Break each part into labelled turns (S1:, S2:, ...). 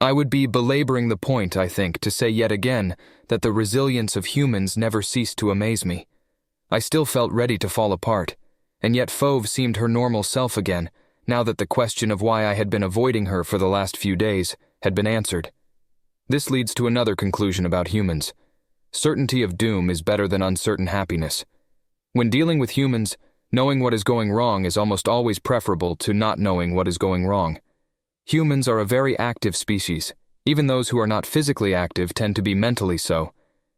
S1: I would be belaboring the point, I think, to say yet again that the resilience of humans never ceased to amaze me. I still felt ready to fall apart, and yet Fauve seemed her normal self again, now that the question of why I had been avoiding her for the last few days had been answered. This leads to another conclusion about humans. Certainty of doom is better than uncertain happiness. When dealing with humans, knowing what is going wrong is almost always preferable to not knowing what is going wrong. Humans are a very active species. Even those who are not physically active tend to be mentally so.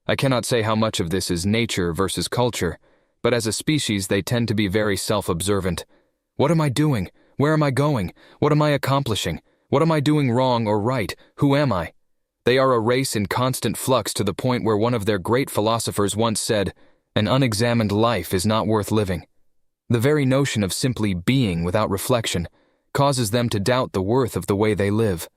S1: I cannot say how much of this is nature versus culture, but as a species they tend to be very self-observant. What am I doing? Where am I going? What am I accomplishing? What am I doing wrong or right? Who am I? They are a race in constant flux to the point where one of their great philosophers once said, "An unexamined life is not worth living." The very notion of simply being without reflection causes them to doubt the worth of the way they live.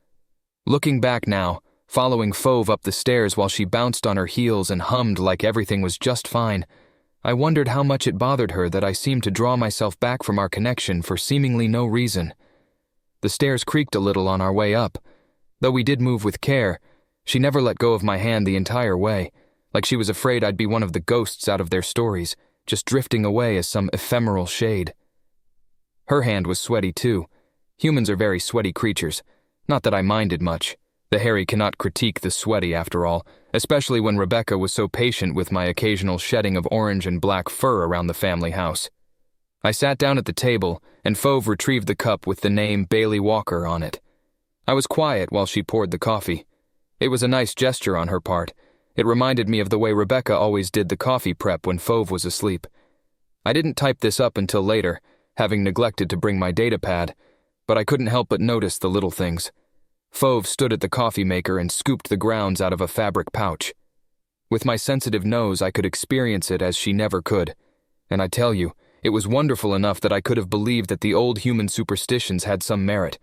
S1: Looking back now, following Fauve up the stairs while she bounced on her heels and hummed like everything was just fine, I wondered how much it bothered her that I seemed to draw myself back from our connection for seemingly no reason. The stairs creaked a little on our way up. Though we did move with care, she never let go of my hand the entire way, like she was afraid I'd be one of the ghosts out of their stories, just drifting away as some ephemeral shade. Her hand was sweaty too. Humans are very sweaty creatures. Not that I minded much. The hairy cannot critique the sweaty after all, especially when Rebecca was so patient with my occasional shedding of orange and black fur around the family house. I sat down at the table, and Fauve retrieved the cup with the name Bailey Walker on it. I was quiet while she poured the coffee. It was a nice gesture on her part. It reminded me of the way Rebecca always did the coffee prep when Fauve was asleep. I didn't type this up until later, having neglected to bring my data pad, but I couldn't help but notice the little things. Fauve stood at the coffee maker and scooped the grounds out of a fabric pouch. With my sensitive nose, I could experience it as she never could. And I tell you, it was wonderful enough that I could have believed that the old human superstitions had some merit.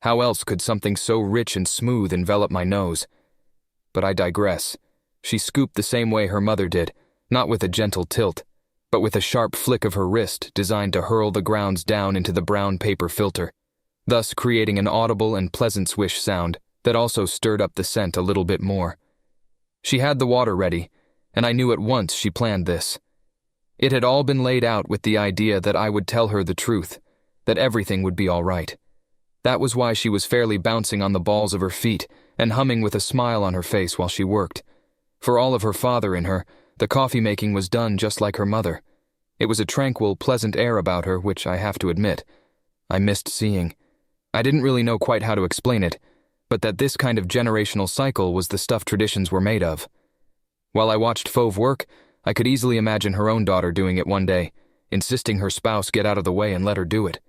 S1: How else could something so rich and smooth envelop my nose? But I digress. She scooped the same way her mother did, not with a gentle tilt, but with a sharp flick of her wrist designed to hurl the grounds down into the brown paper filter, thus creating an audible and pleasant swish sound that also stirred up the scent a little bit more. She had the water ready, and I knew at once she planned this. It had all been laid out with the idea that I would tell her the truth, that everything would be all right. That was why she was fairly bouncing on the balls of her feet and humming with a smile on her face while she worked. For all of her father in her, the coffee making was done just like her mother. It was a tranquil, pleasant air about her, which I have to admit, I missed seeing. I didn't really know quite how to explain it, but that this kind of generational cycle was the stuff traditions were made of. While I watched Fauve work, I could easily imagine her own daughter doing it one day, insisting her spouse get out of the way and let her do it.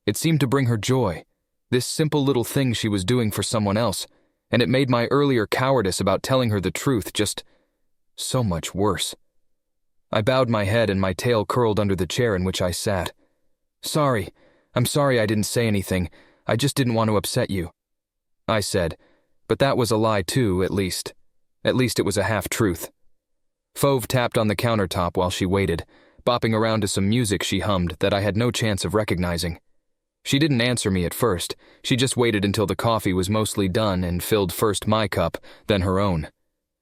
S1: It seemed to bring her joy, this simple little thing she was doing for someone else, and it made my earlier cowardice about telling her the truth just so much worse. I bowed my head and my tail curled under the chair in which I sat. I'm sorry I didn't say anything. I just didn't want to upset you," I said, but that was a lie too, at least. At least it was a half-truth. Fauve tapped on the countertop while she waited, bopping around to some music she hummed that I had no chance of recognizing. She didn't answer me at first. She just waited until the coffee was mostly done and filled first my cup, then her own.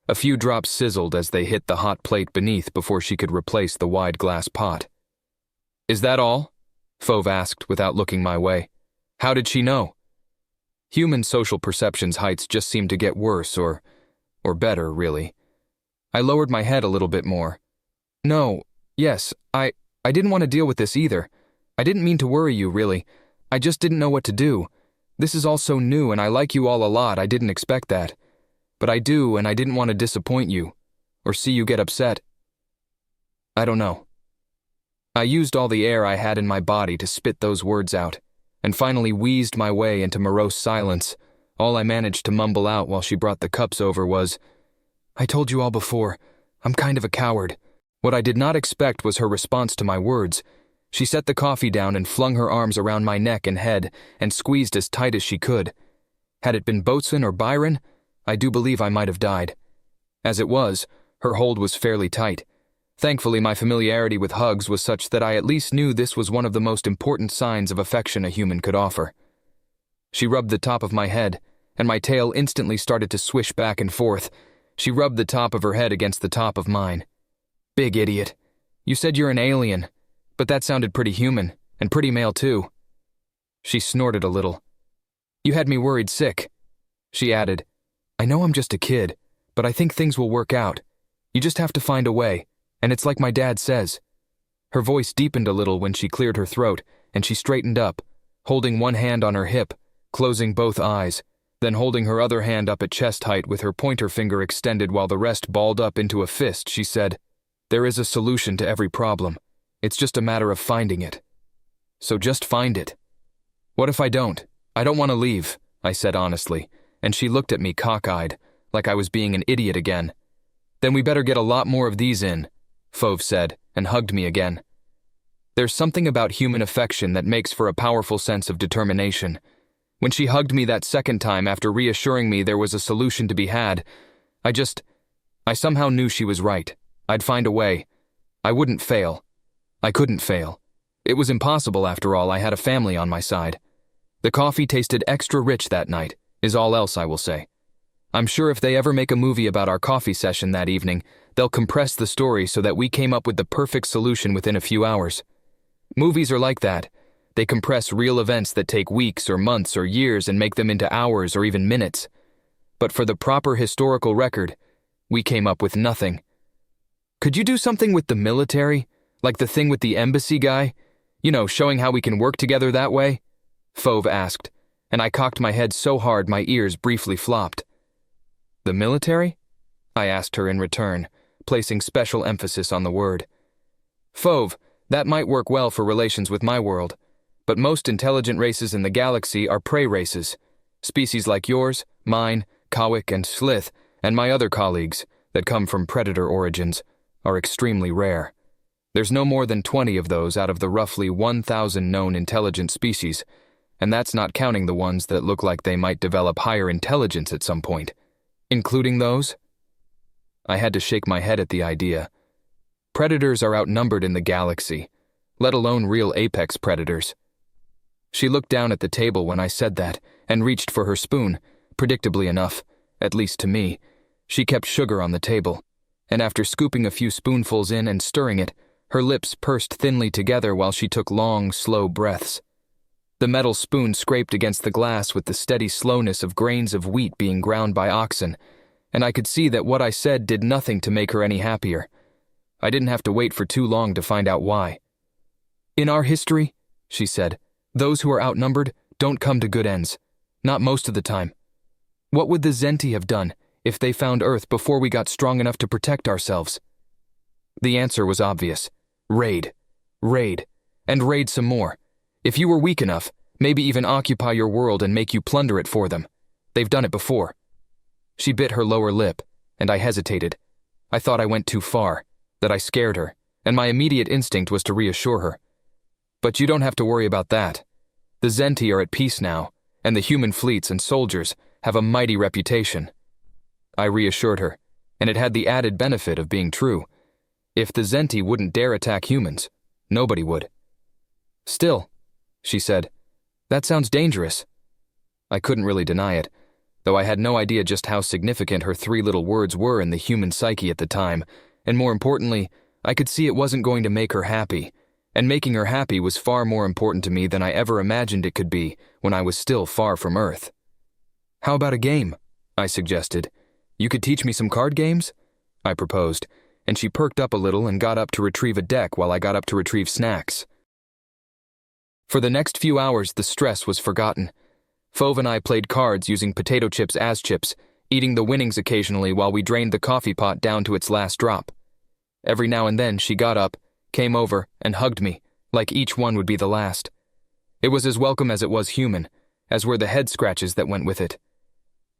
S1: A few drops sizzled as they hit the hot plate beneath before she could replace the wide glass pot. "Is that all?" Fauve asked without looking my way. "How did she know?" Human social perceptions heights just seemed to get worse or better, really. I lowered my head a little bit more. Yes, I didn't want to deal with this either. I didn't mean to worry you, really. I just didn't know what to do. This is all so new and I like you all a lot, I didn't expect that. But I do, and I didn't want to disappoint you, or see you get upset. I don't know. I used all the air I had in my body to spit those words out, and finally wheezed my way into morose silence. All I managed to mumble out while she brought the cups over was, "I told you all before, I'm kind of a coward." What I did not expect was her response to my words. She set the coffee down and flung her arms around my neck and head and squeezed as tight as she could. Had it been Boatswain or Byron, I do believe I might have died. As it was, her hold was fairly tight. Thankfully, my familiarity with hugs was such that I at least knew this was one of the most important signs of affection a human could offer. She rubbed the top of my head, and my tail instantly started to swish back and forth. She rubbed the top of her head against the top of mine. "Big idiot. You said you're an alien, but that sounded pretty human, and pretty male too." She snorted a little. "You had me worried sick." She added, "I know I'm just a kid, but I think things will work out. You just have to find a way, and it's like my dad says." Her voice deepened a little when she cleared her throat, and she straightened up, holding one hand on her hip, closing both eyes, then holding her other hand up at chest height with her pointer finger extended while the rest balled up into a fist. She said, "There is a solution to every problem. It's just a matter of finding it. So just find it." "What if I don't? I don't want to leave," I said honestly, and she looked at me cockeyed, like I was being an idiot again. "Then we better get a lot more of these in," Fauve said, and hugged me again. There's something about human affection that makes for a powerful sense of determination. When she hugged me that second time after reassuring me there was a solution to be had, I somehow knew she was right. I'd find a way. I wouldn't fail. I couldn't fail. It was impossible after all. I had a family on my side. The coffee tasted extra rich that night, is all else I will say. I'm sure if they ever make a movie about our coffee session that evening, they'll compress the story so that we came up with the perfect solution within a few hours. Movies are like that. They compress real events that take weeks or months or years and make them into hours or even minutes. But for the proper historical record, we came up with nothing. "Could you do something with the military? Like the thing with the embassy guy? You know, showing how we can work together that way?" Fauve asked, and I cocked my head so hard my ears briefly flopped. "The military?" I asked her in return, placing special emphasis on the word. "Fauve, that might work well for relations with my world, but most intelligent races in the galaxy are prey races. Species like yours, mine, Kawik and Slith, and my other colleagues, that come from predator origins, are extremely rare. There's no more than 20 of those out of the roughly 1,000 known intelligent species, and that's not counting the ones that look like they might develop higher intelligence at some point. Including those?" I had to shake my head at the idea. Predators are outnumbered in the galaxy, let alone real apex predators. She looked down at the table when I said that and reached for her spoon. Predictably enough, at least to me, she kept sugar on the table, and after scooping a few spoonfuls in and stirring it, her lips pursed thinly together while she took long, slow breaths. The metal spoon scraped against the glass with the steady slowness of grains of wheat being ground by oxen, and I could see that what I said did nothing to make her any happier. I didn't have to wait for too long to find out why. "In our history," she said, "those who are outnumbered don't come to good ends. Not most of the time. What would the Zenti have done if they found Earth before we got strong enough to protect ourselves?" The answer was obvious. Raid. Raid. And raid some more. If you were weak enough, maybe even occupy your world and make you plunder it for them. They've done it before. She bit her lower lip, and I hesitated. I thought I went too far, that I scared her, and my immediate instinct was to reassure her. "But you don't have to worry about that. The Zenti are at peace now, and the human fleets and soldiers have a mighty reputation." I reassured her, and it had the added benefit of being true. If the Zenti wouldn't dare attack humans, nobody would. "Still," she said, "that sounds dangerous." I couldn't really deny it, though I had no idea just how significant her 3 little words were in the human psyche at the time, and more importantly, I could see it wasn't going to make her happy, and making her happy was far more important to me than I ever imagined it could be when I was still far from Earth. "How about a game?" I suggested. "You could teach me some card games?" I proposed, and she perked up a little and got up to retrieve a deck while I got up to retrieve snacks. For the next few hours, the stress was forgotten. Fauve and I played cards using potato chips as chips, eating the winnings occasionally while we drained the coffee pot down to its last drop. Every now and then she got up, came over, and hugged me, like each one would be the last. It was as welcome as it was human, as were the head scratches that went with it.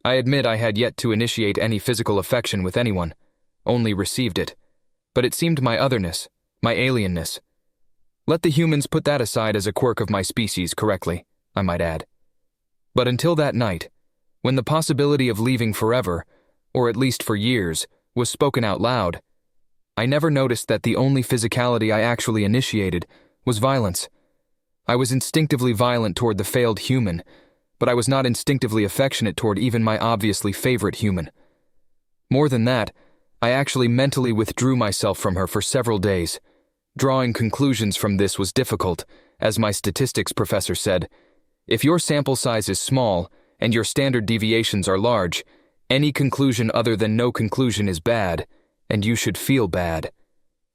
S1: I admit I had yet to initiate any physical affection with anyone, only received it. But it seemed my otherness, my alienness. Let the humans put that aside as a quirk of my species correctly, I might add. But until that night, when the possibility of leaving forever, or at least for years, was spoken out loud, I never noticed that the only physicality I actually initiated was violence. I was instinctively violent toward the failed human, but I was not instinctively affectionate toward even my obviously favorite human. More than that, I actually mentally withdrew myself from her for several days. Drawing conclusions from this was difficult, as my statistics professor said. If your sample size is small and your standard deviations are large, any conclusion other than no conclusion is bad, and you should feel bad.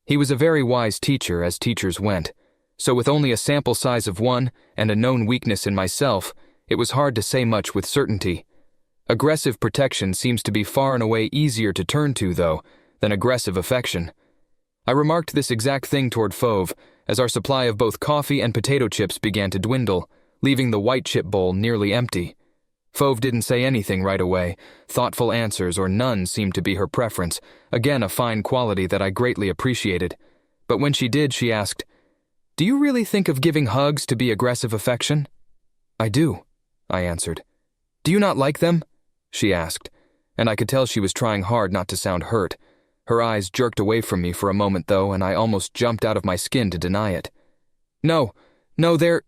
S1: He was a very wise teacher, as teachers went, so with only a sample size of 1 and a known weakness in myself, it was hard to say much with certainty. Aggressive protection seems to be far and away easier to turn to, though, than aggressive affection. I remarked this exact thing toward Fauve, as our supply of both coffee and potato chips began to dwindle, leaving the white chip bowl nearly empty. Fauve didn't say anything right away. Thoughtful answers or none seemed to be her preference, again a fine quality that I greatly appreciated. But when she did, she asked, "Do you really think of giving hugs to be aggressive affection?" "I do," I answered. "Do you not like them?" she asked, and I could tell she was trying hard not to sound hurt. Her eyes jerked away from me for a moment, though, and I almost jumped out of my skin to deny it. No, they're..."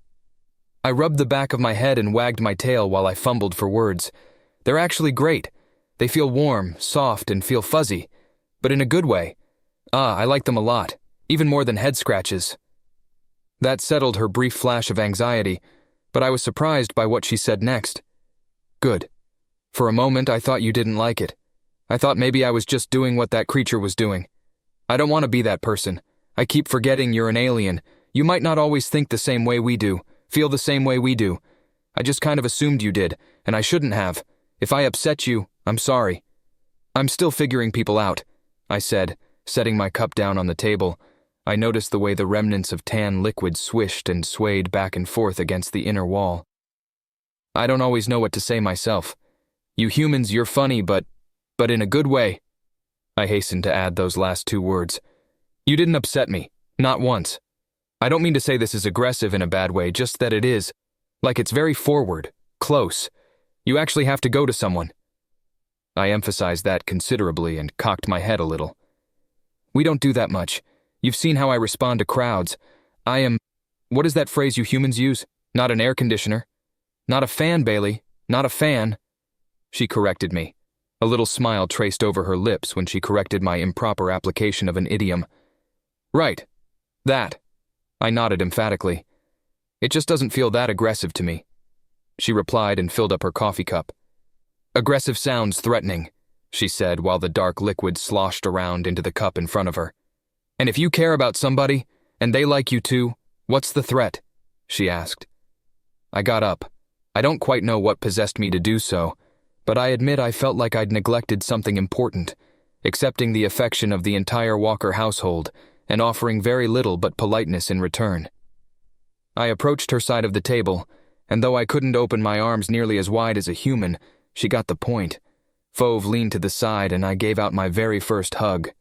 S1: I rubbed the back of my head and wagged my tail while I fumbled for words. "They're actually great. They feel warm, soft, and feel fuzzy, but in a good way. I like them a lot, even more than head scratches." That settled her brief flash of anxiety, but I was surprised by what she said next. "Good. For a moment, I thought you didn't like it. I thought maybe I was just doing what that creature was doing. I don't want to be that person. I keep forgetting you're an alien. You might not always think the same way we do, feel the same way we do. I just kind of assumed you did, and I shouldn't have. If I upset you, I'm sorry." "I'm still figuring people out," I said, setting my cup down on the table. I noticed the way the remnants of tan liquid swished and swayed back and forth against the inner wall. "I don't always know what to say myself. You humans, you're funny, but in a good way." I hastened to add those last 2 words. "You didn't upset me, not once. I don't mean to say this is aggressive in a bad way, just that it is. Like it's very forward, close. You actually have to go to someone." I emphasized that considerably and cocked my head a little. "We don't do that much. You've seen how I respond to crowds. I am... What is that phrase you humans use? Not an air conditioner. Not a fan, Bailey. Not a fan." She corrected me. A little smile traced over her lips when she corrected my improper application of an idiom. "Right. That." I nodded emphatically. "It just doesn't feel that aggressive to me." She replied and filled up her coffee cup. "Aggressive sounds threatening," she said while the dark liquid sloshed around into the cup in front of her. "And if you care about somebody, and they like you too, what's the threat?" she asked. I got up. I don't quite know what possessed me to do so, but I admit I felt like I'd neglected something important, accepting the affection of the entire Walker household and offering very little but politeness in return. I approached her side of the table, and though I couldn't open my arms nearly as wide as a human, she got the point. Fauve leaned to the side and I gave out my very first hug.